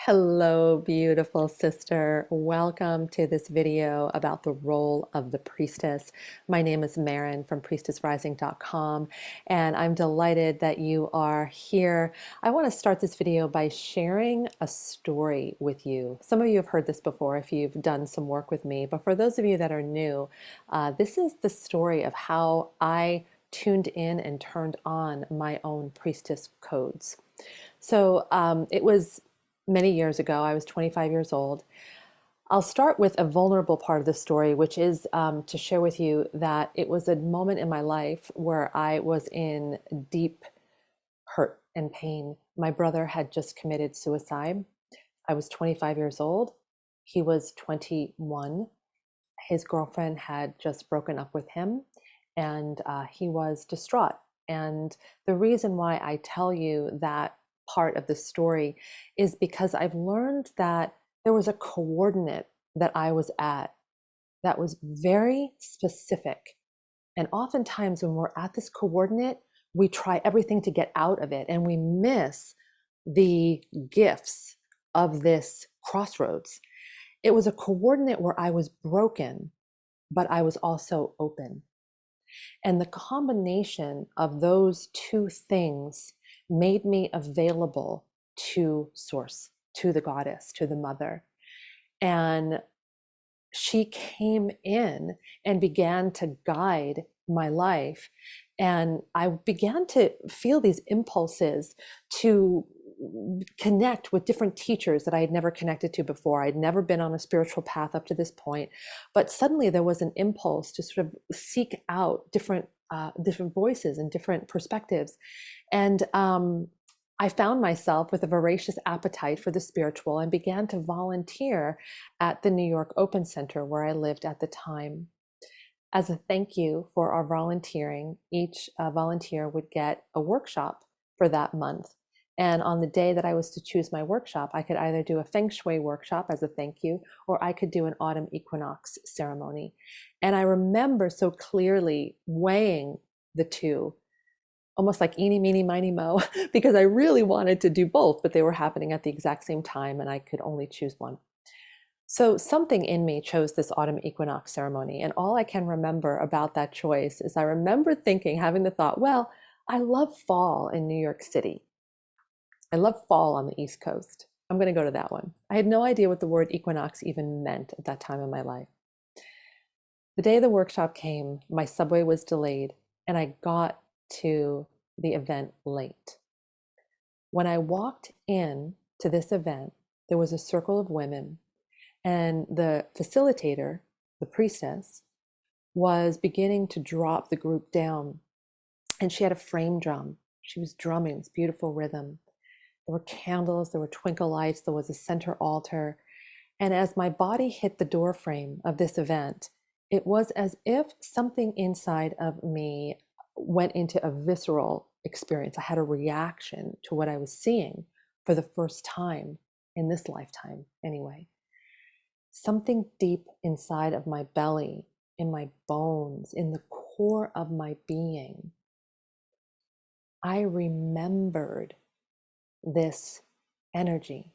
Hello, beautiful sister. Welcome to this video about the role of the priestess. My name is Marin from priestessrising.com, and I'm delighted that you are here. I want to start this video by sharing a story with you. Some of you have heard this before if you've done some work with me, but for those of you that are new, this is the story of how I tuned in and turned on my own priestess codes. It was many years ago. I was 25 years old. I'll start with a vulnerable part of the story, which is to share with you that it was a moment in my life where I was in deep hurt and pain. My brother had just committed suicide. I was 25 years old. He was 21. His girlfriend had just broken up with him, and he was distraught. And the reason why I tell you that part of the story is because I've learned that there was a coordinate that I was at that was very specific. And oftentimes, when we're at this coordinate, we try everything to get out of it and we miss the gifts of this crossroads. It was a coordinate where I was broken, but I was also open. And the combination of those two things made me available to Source, to the goddess, to the mother. And she came in and began to guide my life. And I began to feel these impulses to connect with different teachers that I had never connected to before. I'd never been on a spiritual path up to this point, but suddenly there was an impulse to sort of seek out different voices and different perspectives. And I found myself with a voracious appetite for the spiritual and began to volunteer at the New York Open Center where I lived at the time. As a thank you for our volunteering, each volunteer would get a workshop for that month. And on the day that I was to choose my workshop, I could either do a feng shui workshop as a thank you, or I could do an autumn equinox ceremony. And I remember so clearly weighing the two, almost like eeny, meeny, miny, mo, because I really wanted to do both, but they were happening at the exact same time and I could only choose one. So something in me chose this autumn equinox ceremony. And all I can remember about that choice is I remember thinking, having the thought, well, I love fall in New York City. I love fall on the East Coast. I'm going to go to that one. I had no idea what the word equinox even meant at that time in my life. The day the workshop came, my subway was delayed and I got to the event late. When I walked in to this event, there was a circle of women, and the facilitator, the priestess, was beginning to drop the group down. And she had a frame drum. She was drumming this beautiful rhythm. There were candles, there were twinkle lights, there was a center altar. And as my body hit the door frame of this event, it was as if something inside of me went into a visceral experience. I had a reaction to what I was seeing for the first time in this lifetime, anyway. Something deep inside of my belly, in my bones, in the core of my being, I remembered this energy,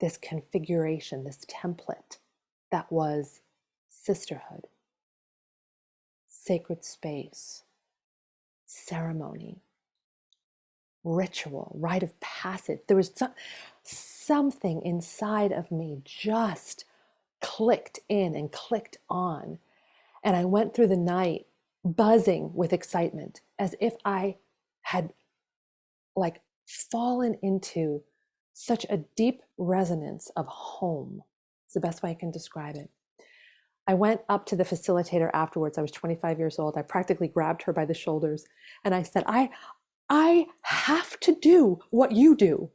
this configuration, this template that was sisterhood, sacred space, ceremony, ritual, rite of passage. There was something inside of me just clicked in and clicked on. And I went through the night buzzing with excitement as if I had like fallen into such a deep resonance of home. It's the best way I can describe it. I went up to the facilitator afterwards. I was 25 years old. I practically grabbed her by the shoulders and I said, I have to do what you do.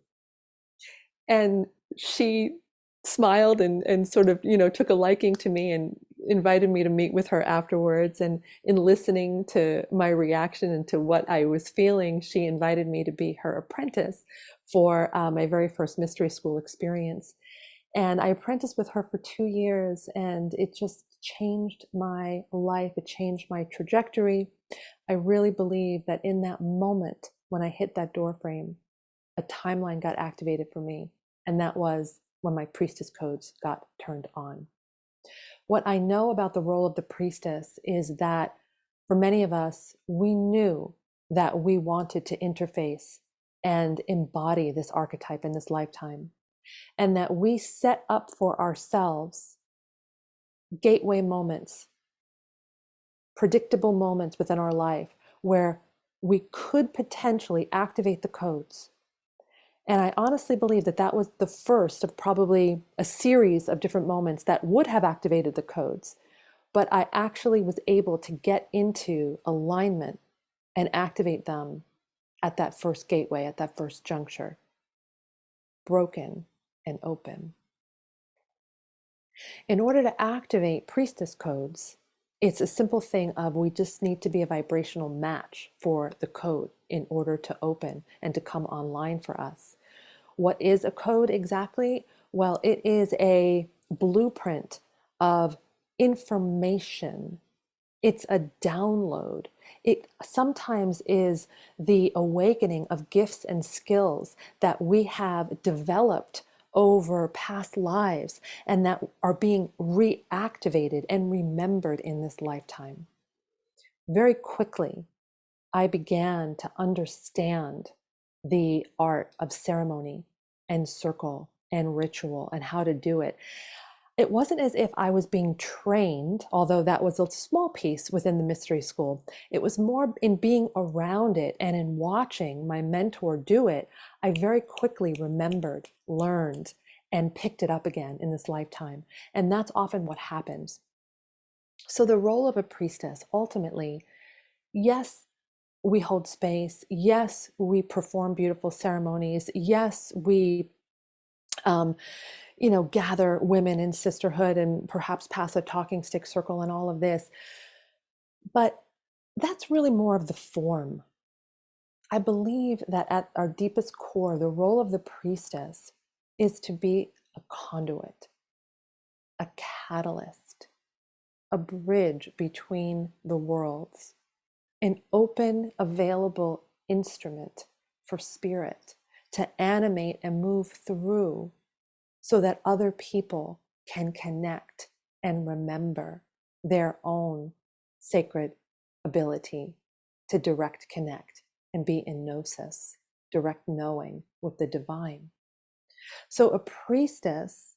And she smiled and sort of, took a liking to me and invited me to meet with her afterwards. And in listening to my reaction and to what I was feeling, she invited me to be her apprentice for my very first mystery school experience. And I apprenticed with her for 2 years, and it just changed my life. It changed my trajectory. I really believe that in that moment when I hit that door frame, a timeline got activated for me. And that was when my priestess codes got turned on. What I know about the role of the priestess is that for many of us, we knew that we wanted to interface and embody this archetype in this lifetime, and that we set up for ourselves gateway moments, predictable moments within our life where we could potentially activate the codes. And I honestly believe that that was the first of probably a series of different moments that would have activated the codes. But I actually was able to get into alignment and activate them at that first gateway, at that first juncture, broken and open. In order to activate priestess codes, it's a simple thing of we just need to be a vibrational match for the code in order to open and to come online for us. What is a code exactly? Well, it is a blueprint of information. It's a download. It sometimes is the awakening of gifts and skills that we have developed over past lives and that are being reactivated and remembered in this lifetime. Very quickly, I began to understand the art of ceremony and circle and ritual and how to do it. It wasn't as if I was being trained, although that was a small piece within the mystery school. It was more in being around it and in watching my mentor do it. I very quickly remembered, learned, and picked it up again in this lifetime. And that's often what happens. So the role of a priestess, ultimately, yes, we hold space. Yes, we perform beautiful ceremonies. Yes, we gather women in sisterhood and perhaps pass a talking stick circle and all of this. But that's really more of the form. I believe that at our deepest core, the role of the priestess is to be a conduit, a catalyst, a bridge between the worlds, an open, available instrument for spirit to animate and move through so that other people can connect and remember their own sacred ability to direct connect and be in gnosis, direct knowing with the divine. So a priestess,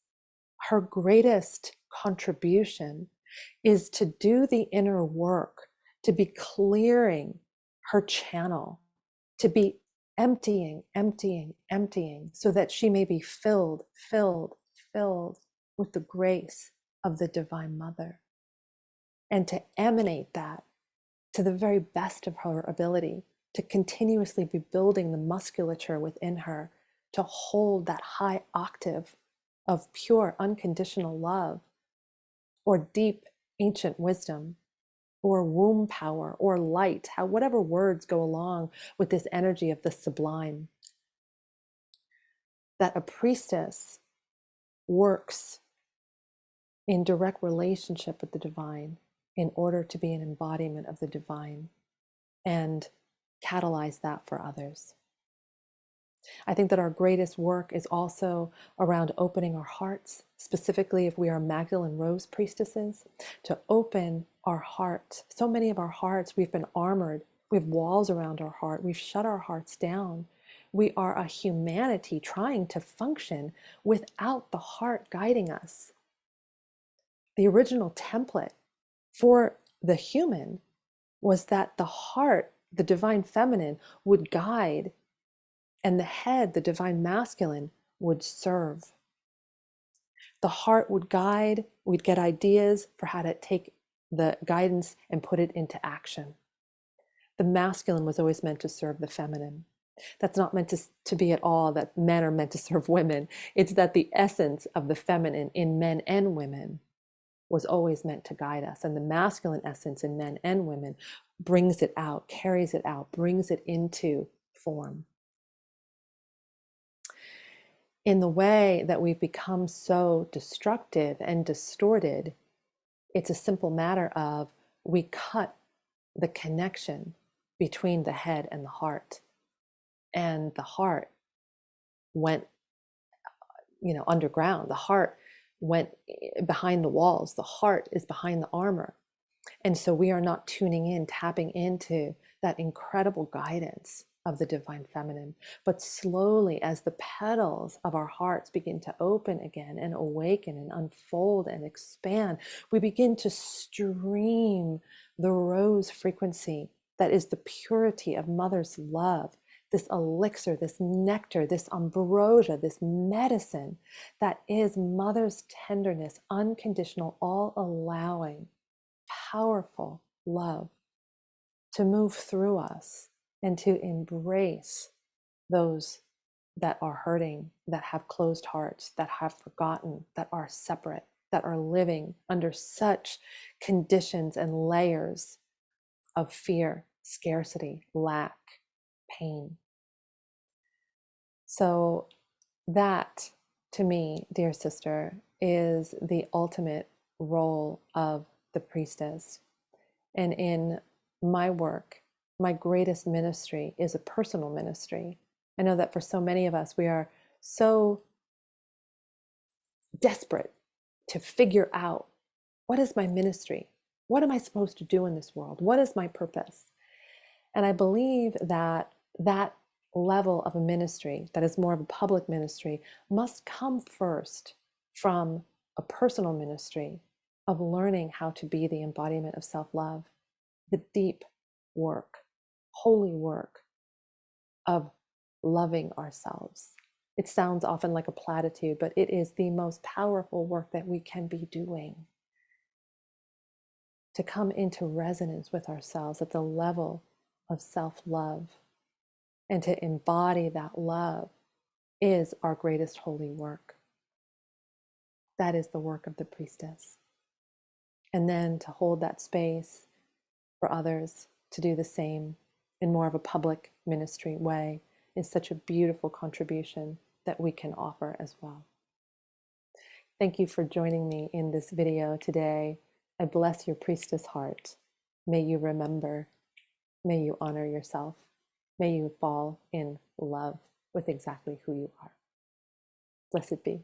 her greatest contribution is to do the inner work, to be clearing her channel, to be emptying, emptying, emptying, so that she may be filled, filled, filled with the grace of the Divine Mother, and to emanate that to the very best of her ability, to continuously be building the musculature within her to hold that high octave of pure unconditional love, or deep ancient wisdom, or womb power, or light, whatever words go along with this energy of the sublime. That a priestess works in direct relationship with the divine in order to be an embodiment of the divine and catalyze that for others. I think that our greatest work is also around opening our hearts, specifically if we are Magdalene Rose priestesses, to open our heart. So many of our hearts, we've been armored. We have walls around our heart. We've shut our hearts down. We are a humanity trying to function without the heart guiding us. The original template for the human was that the heart, the divine feminine, would guide, and the head, the divine masculine, would serve. The heart would guide, we'd get ideas for how to take the guidance and put it into action. The masculine was always meant to serve the feminine. That's not meant to be at all that men are meant to serve women. It's that the essence of the feminine in men and women was always meant to guide us. And the masculine essence in men and women brings it out, carries it out, brings it into form. In the way that we've become so destructive and distorted, it's a simple matter of we cut the connection between the head and the heart. And the heart went underground. The heart went behind the walls. The heart is behind the armor. And so we are not tuning in, tapping into that incredible guidance of the divine feminine. But slowly, as the petals of our hearts begin to open again and awaken and unfold and expand, we begin to stream the rose frequency that is the purity of Mother's love, this elixir, this nectar, this ambrosia, this medicine that is Mother's tenderness, unconditional, all allowing, powerful love to move through us and to embrace those that are hurting, that have closed hearts, that have forgotten, that are separate, that are living under such conditions and layers of fear, scarcity, lack, pain. So, that to me, dear sister, is the ultimate role of the priestess. And in my work, my greatest ministry is a personal ministry. I know that for so many of us, we are so desperate to figure out, what is my ministry? What am I supposed to do in this world? What is my purpose? And I believe that that level of a ministry that is more of a public ministry must come first from a personal ministry of learning how to be the embodiment of self-love, the deep work, holy work of loving ourselves. It sounds often like a platitude, but it is the most powerful work that we can be doing. To come into resonance with ourselves at the level of self-love and to embody that love is our greatest holy work. That is the work of the priestess. And then to hold that space for others to do the same in more of a public ministry way is such a beautiful contribution that we can offer as well. Thank you for joining me in this video today. I bless your priestess heart. May you remember, may you honor yourself, may you fall in love with exactly who you are. Blessed be.